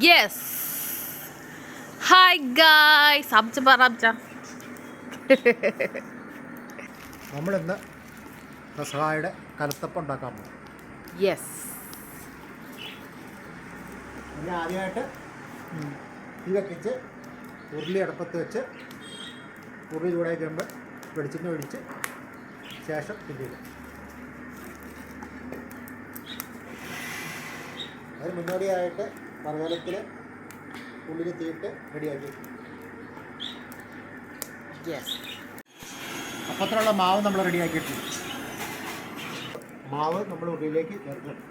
Yes. Hi guys. നമ്മളിന്ന് പെസഹായുടെ കലത്തപ്പം ഉണ്ടാക്കാൻ പോകും. യെസ്. അതിന് ആദ്യമായിട്ട് തീ കത്തിച്ച് ഉരുളി അടുപ്പത്ത് വെച്ച് ഉരുളി ചൂടായി കഴിയുമ്പോൾ വെളിച്ചെണ്ണ ഒഴിച്ച് ശേഷം തിരിയിടും. അതിന് മുന്നോടിയായിട്ട് മറുകലത്തിൽ ഉള്ളിൽ തീയിട്ട് റെഡിയാക്കി. യെസ്. അപ്പത്തിനുള്ള മാവ് നമ്മൾ റെഡിയാക്കിയിട്ടുണ്ട്. മാവ് നമ്മൾ ഉള്ളിലേക്ക് ചേർക്കണം.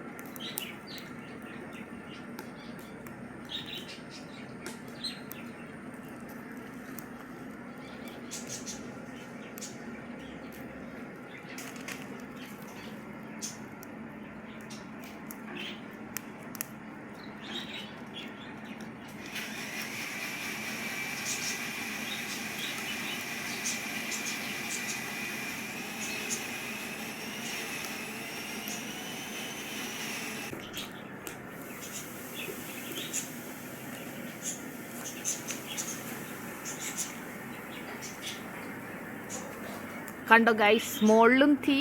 കണ്ടോ ഗൈസ്, മുകളിലും തീ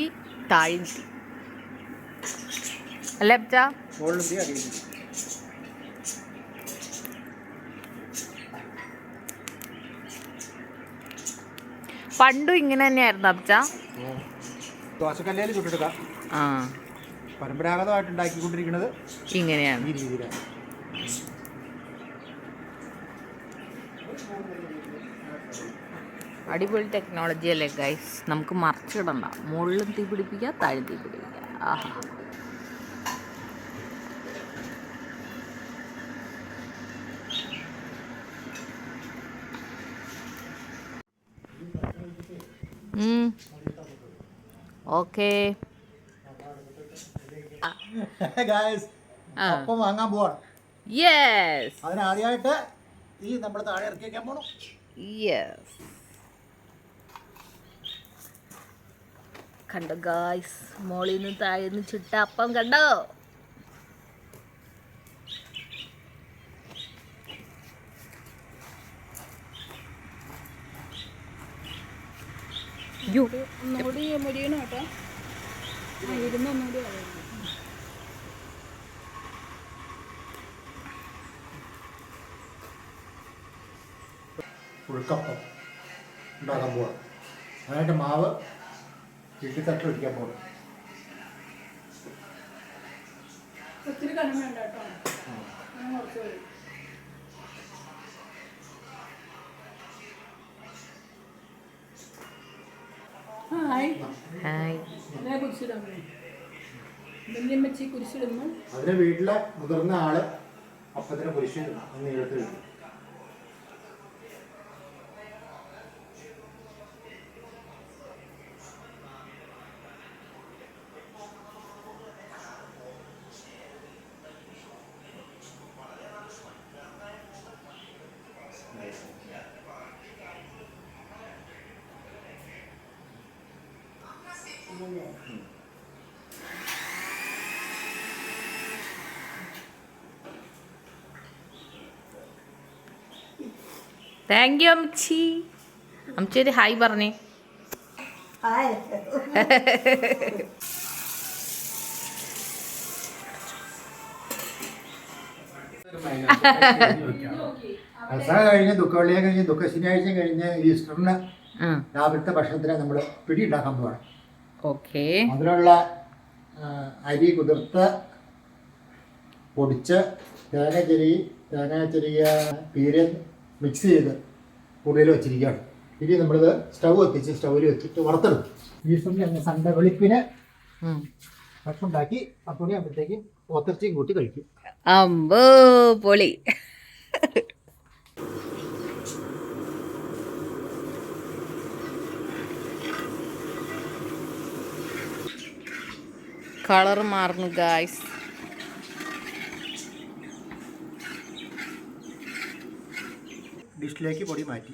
താഴും തീ അല്ലേ അച്ഛാ? മുകളിലും തീ അടിയിൽ തീ. പണ്ടും ഇങ്ങനെ തന്നെയായിരുന്നു അച്ഛാ. ദോശക്കല്ലേൽ ചുട്ടെടുക്കാം. ആ, പരമ്പരാഗതമായിട്ട് ഉണ്ടാക്കിക്കൊണ്ടിരിക്കുന്നത് ഇങ്ങനെയാണ്. ഈ രീതിയിലാണ്. അടിപൊളി ടെക്നോളജി അല്ലേ ഗൈസ്? നമുക്ക് മറിച്ചിടണ്ട, മുകളിലും തീ പിടിപ്പിക്കുക, താഴെ തീ പിടിപ്പിക്കുക. ആഹാ. ഓക്കേ. അപ്പം വാങ്ങാൻ പോവാണ്. യെസ്. അതിന് ആദ്യമായിട്ട് ഈ നമ്മൾ താഴെ ഇറക്കി വയ്ക്കാൻ പോകണം. യെസ്. കണ്ടോ ഗായ്സ്, മോളിൽ നിന്ന് താഴെ ചുട്ട അപ്പം കണ്ടോ? ഒന്നുകൂടി മുരിയണം കേട്ടോ. ഇരുന്ന് ഒന്നുകൂടി ഉൾക്കപ്പം ഉണ്ടാക്കാൻ പോവാണ്. അതിനായിട്ട് മാവ് ഇട്ടിത്തട്ടിൽ ഒഴിക്കാൻ പോകണം. ഒത്തിരി കനം വേണ്ട കേട്ടോ, കുറച്ച് വരും. Hi hi. കുരിശിടാൻ വല്യമ്മച്ചി കുരിശിടുന്നു. അതിന് വീട്ടിലെ മുതിർന്ന ആള് അപ്പത്തിന് കുരിശ് നീളത്തിൽ ഇടും. താങ്ക് യു അമ്മച്ചി. അമ്മച്ചി ഒരു ഹായ് പറഞ്ഞേ. കഴിഞ്ഞ് ദുഃഖവെള്ളിയെ കഴിഞ്ഞ് ദുഃഖശനിയാഴ്ച കഴിഞ്ഞ് ഈസ്റ്ററിന് രാവിലത്തെ ഭക്ഷണത്തിന് നമ്മൾ പിടി ഉണ്ടാക്കാൻ പോവാണ്. ഓക്കെ. അതിനുള്ള അരി കുതിർത്ത് പൊടിച്ച് തേങ്ങ ചെറിയ പീര മിക്സ് ചെയ്ത് ഉള്ളിൽ വെച്ചിരിക്കുകയാണ്. ഇനി നമ്മളിത് സ്റ്റൗ കത്തിച്ച് സ്റ്റൗവിൽ വെച്ചിട്ട് വറുത്തെടുക്കും. ഈസ്റ്ററിന് സൺഡേ വെളുപ്പിന് ഭക്ഷണം ഉണ്ടാക്കി 10 മണിയാകുമ്പോഴത്തേക്കും ഒത്തിറച്ചിയും കൂട്ടി കഴിക്കും. അമ്പോ പൊളി. കളർ മാറുന്നു ഗായ്സ്. ഡിഷിലേക്ക് പൊടി മാറ്റി.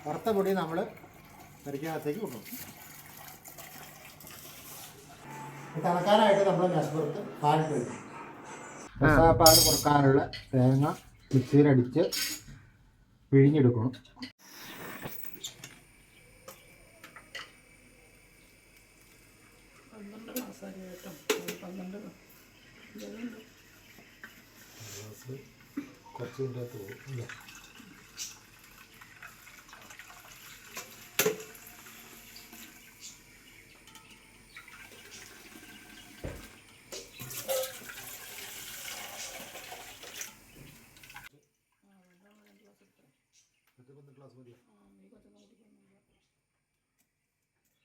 വറുത്ത പൊടി നമ്മൾ കറിക്കകത്തേക്ക് കൊണ്ടുപോകും. തണുക്കാനായിട്ട് നമ്മൾ മേശപ്പുറത്ത് പാലിട്ട് വയ്ക്കും. പെസഹപ്പാൽ കുറക്കാനുള്ള തേങ്ങ മിക്സിയിലടിച്ച് പിഴിഞ്ഞെടുക്കണം. കുറച്ച് ഇതിൻ്റെ അകത്ത് പോകും അല്ലേ?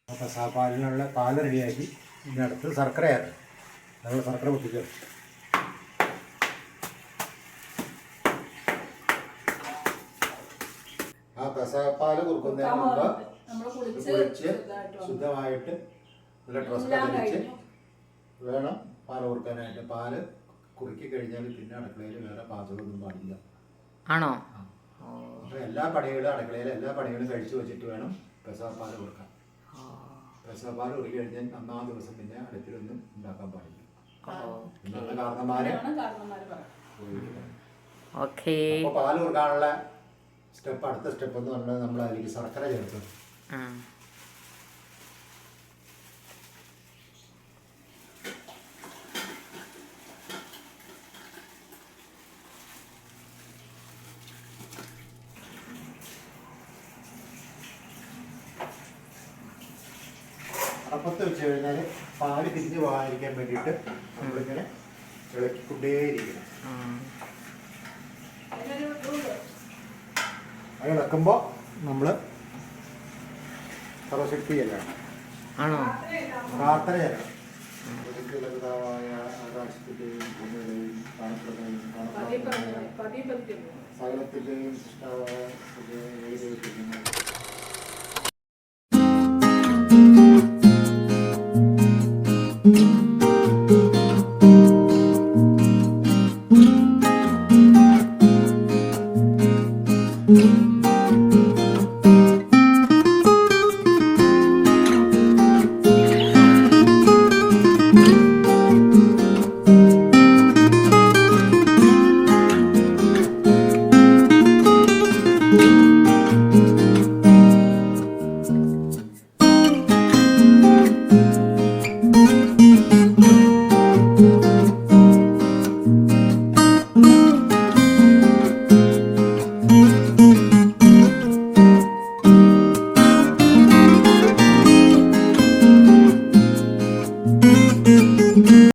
പെസഹപ്പാലിനുള്ള പാല് റെഡിയാക്കി ഇതിൻ്റെ അടുത്ത് ശർക്കരയാണ്. നമ്മൾ ശർക്കര പൊട്ടിക്കുക. ആ പെസഹപ്പാല് കുറുക്കുന്നതിന് മുമ്പ് കുളിച്ച് ശുദ്ധമായിട്ട് നല്ല ഡ്രസ്സൊക്കെ ധരിച്ച് വേണം പാല് കുറുക്കാനായിട്ട്. പാല് കുറുക്കി കഴിഞ്ഞാൽ പിന്നെ അടുക്കളയിൽ വേറെ പാചകമൊന്നും പാടില്ല. ആണോ? അപ്പോൾ എല്ലാ പണികളും അടുക്കളയിലെ എല്ലാ പണികളും കഴിച്ചു വെച്ചിട്ട് വേണം പെസഹപ്പാല് കുറുക്കാൻ. പെസഹപ്പാല് കുറുക്കി കഴിഞ്ഞാൽ ഒന്നാം ദിവസം പിന്നെ അടുപ്പിലൊന്നും ഉണ്ടാക്കാൻ പാടില്ല. എന്നുള്ള കാരണന്മാര് അപ്പോൾ പാല് കുറുക്കാനുള്ള അടുത്ത സ്റ്റെപ്പ് എന്ന് പറഞ്ഞാൽ നമ്മൾ അതിലേക്ക് ശർക്കര ചേർക്കും. അടപ്പത്ത് വെച്ച് കഴിഞ്ഞാൽ പാല് തിരിഞ്ഞ് പോകാതിരിക്കാൻ വേണ്ടിയിട്ട് നമ്മളിങ്ങനെ ഇളക്കിക്കൊണ്ടേയിരിക്കണം. അത് ഇളക്കുമ്പോൾ നമ്മൾ സർവശക്തി ചെല്ലണം. ആണോ? പ്രാർത്ഥന ചെല്ലണം. ആകാശത്തിൻ്റെയും ഭൂമിയുടെയും സകലത്തിൻ്റെയും സൃഷ്ടാവായ